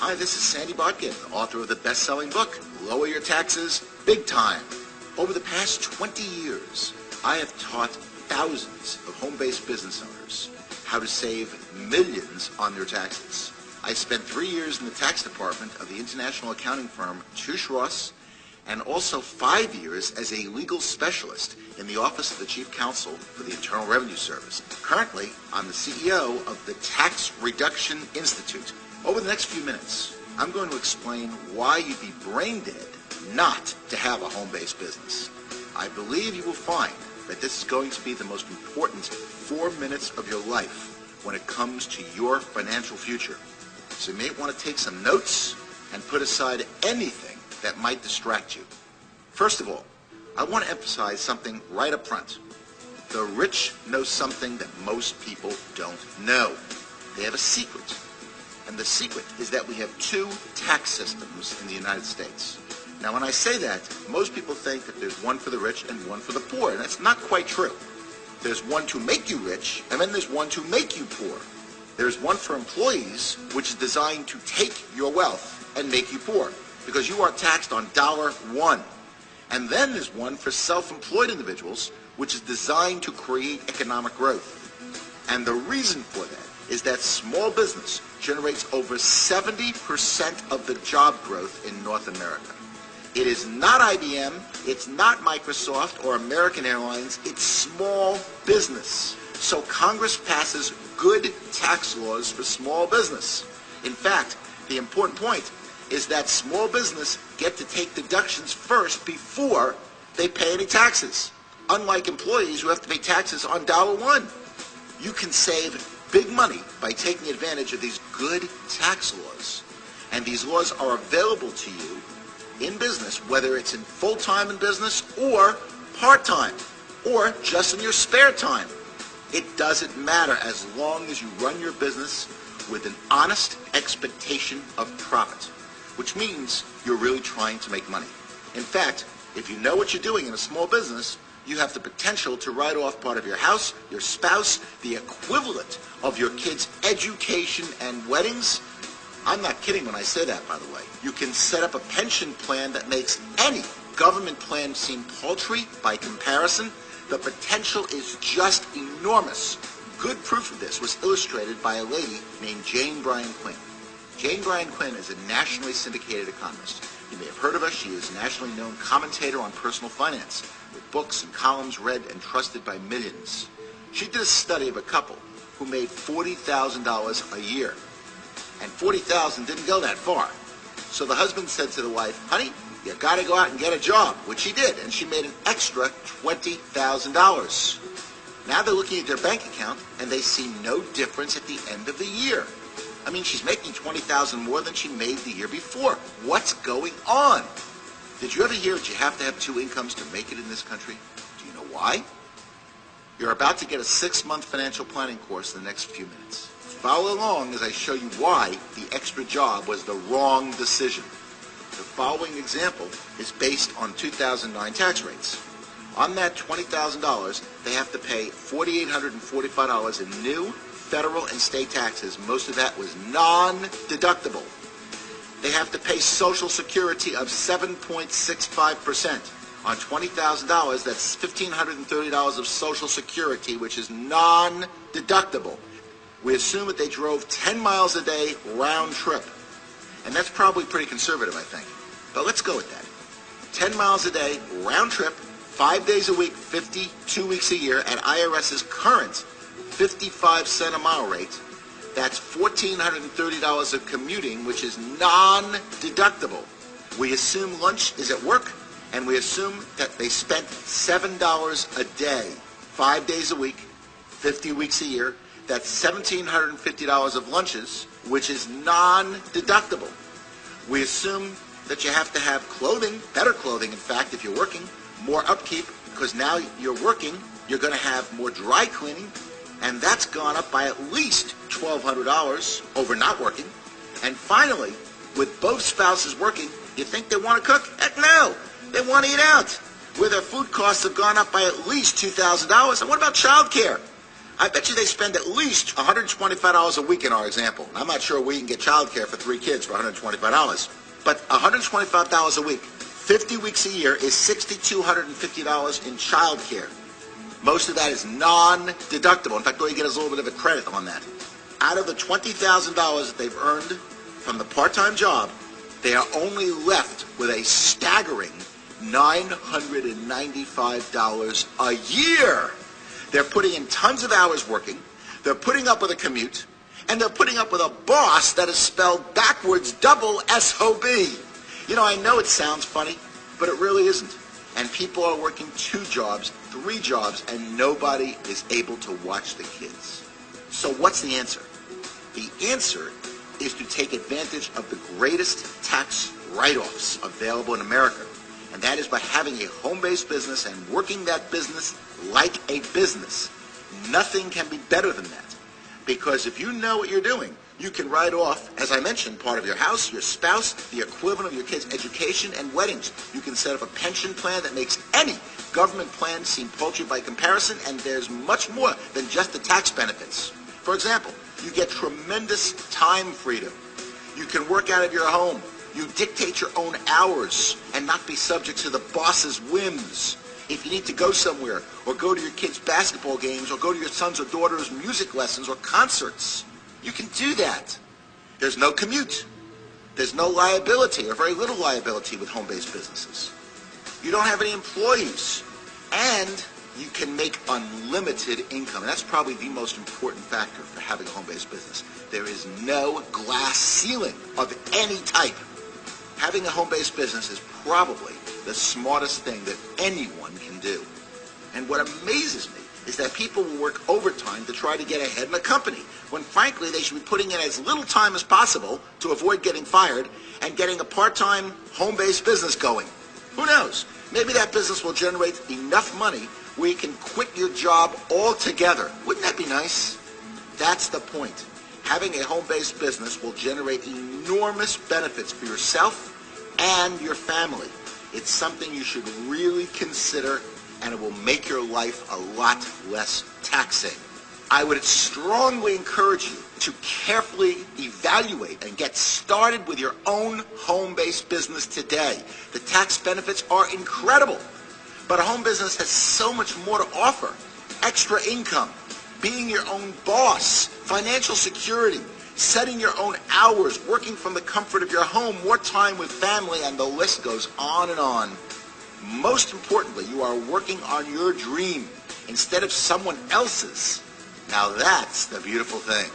Hi, this is Sandy Botkin, author of the best-selling book, Lower Your Taxes Big Time. Over the past 20 years, I have taught thousands of home-based business owners how to save millions on their taxes. I spent 3 years in the tax department of the international accounting firm Touche Ross, and also 5 years as a legal specialist in the Office of the Chief Counsel for the Internal Revenue Service. Currently, I'm the CEO of the Tax Reduction Institute. Over the next few minutes, I'm going to explain why you'd be brain dead not to have a home-based business. I believe you will find that this is going to be the most important 4 minutes of your life when it comes to your financial future. So you may want to take some notes and put aside anything that might distract you. First of all, I want to emphasize something right up front. The rich know something that most people don't know. They have a secret. And the secret is that we have 2 tax systems in the United States. Now, when I say that, most people think that there's one for the rich and one for the poor, and that's not quite true. There's one to make you rich, and then there's one to make you poor. There's one for employees, which is designed to take your wealth and make you poor, because you are taxed on $1. And then there's one for self-employed individuals, which is designed to create economic growth. And the reason for that is that small business generates over 70% of the job growth in North America. It is not IBM, it's not Microsoft or American Airlines, it's small business. So Congress passes good tax laws for small business. In fact, the important point is that small business get to take deductions first before they pay any taxes, unlike employees who have to pay taxes on $1. You can save big money by taking advantage of these good tax laws. And these laws are available to you in business, whether it's in full-time in business or part-time or just in your spare time. It doesn't matter as long as you run your business with an honest expectation of profit, which means you're really trying to make money. In fact, if you know what you're doing in a small business, you have the potential to write off part of your house, your spouse, the equivalent of your kids' education and weddings. I'm not kidding when I say that, by the way. You can set up a pension plan that makes any government plan seem paltry by comparison. The potential is just enormous. Good proof of this was illustrated by a lady named Jane Bryan Quinn. Jane Bryan Quinn is a nationally syndicated economist. You may have heard of her. She is a nationally known commentator on personal finance, with books and columns read and trusted by millions. She did a study of a couple who made $40,000 a year. And $40,000 didn't go that far. So the husband said to the wife, honey, you got to go out and get a job, which she did, and she made an extra $20,000. Now they're looking at their bank account, and they see no difference at the end of the year. I mean, she's making $20,000 more than she made the year before. What's going on? Did you ever hear that you have to have 2 incomes to make it in this country? Do you know why? You're about to get a 6-month financial planning course in the next few minutes. Follow along as I show you why the extra job was the wrong decision. The following example is based on 2009 tax rates. On that $20,000, they have to pay $4,845 in new federal and state taxes. Most of that was non-deductible. They have to pay Social Security of 7.65%. On $20,000, that's $1,530 of Social Security, which is non-deductible. We assume that they drove 10 miles a day round trip. And that's probably pretty conservative, I think. But let's go with that. 10 miles a day round trip, 5 days a week, 52 weeks a year at IRS's current 55-cent a mile rate. That's $1,430 of commuting, which is non-deductible. We assume lunch is at work, and we assume that they spent $7 a day, 5 days a week, 50 weeks a year. That's $1,750 of lunches, which is non-deductible. We assume that you have to have clothing, better clothing, in fact, if you're working, more upkeep, because now you're working, you're going to have more dry cleaning, and that's gone up by at least $1,200 over not working. And finally, with both spouses working, you think they want to cook? Heck no! They want to eat out, where their food costs have gone up by at least $2,000. And what about child care? I bet you they spend at least $125 a week in our example. I'm not sure we can get child care for 3 kids for $125. But $125 a week, 50 weeks a year is $6,250 in child care. Most of that is non-deductible. In fact, all you get is a little bit of a credit on that. Out of the $20,000 that they've earned from the part-time job, they are only left with a staggering $995 a year. They're putting in tons of hours working, they're putting up with a commute, and they're putting up with a boss that is spelled backwards double S-O-B. You know, I know it sounds funny, but it really isn't. And people are working 2 jobs, 3 jobs, and nobody is able to watch the kids. So what's the answer? The answer is to take advantage of the greatest tax write-offs available in America. And that is by having a home-based business and working that business like a business. Nothing can be better than that. Because if you know what you're doing, you can write off, as I mentioned, part of your house, your spouse, the equivalent of your kids' education and weddings. You can set up a pension plan that makes any government plan seem paltry by comparison, and there's much more than just the tax benefits. For example, you get tremendous time freedom. You can work out of your home. You dictate your own hours and not be subject to the boss's whims. If you need to go somewhere or go to your kids' basketball games or go to your son's or daughter's music lessons or concerts, you can do that. There's no commute. There's no liability or very little liability with home-based businesses. You don't have any employees. And you can make unlimited income. And that's probably the most important factor for having a home-based business. There is no glass ceiling of any type. Having a home-based business is probably the smartest thing that anyone can do. And what amazes me is that people will work overtime to try to get ahead in a company, when frankly they should be putting in as little time as possible to avoid getting fired and getting a part-time home-based business going. Who knows? Maybe that business will generate enough money where you can quit your job altogether. Wouldn't that be nice? That's the point. Having a home-based business will generate enormous benefits for yourself and your family. It's something you should really consider, and it will make your life a lot less taxing. I would strongly encourage you to carefully evaluate and get started with your own home-based business today. The tax benefits are incredible, but a home business has so much more to offer. Extra income, being your own boss, financial security, setting your own hours, working from the comfort of your home, more time with family, and the list goes on and on. Most importantly, you are working on your dream instead of someone else's. Now that's the beautiful thing.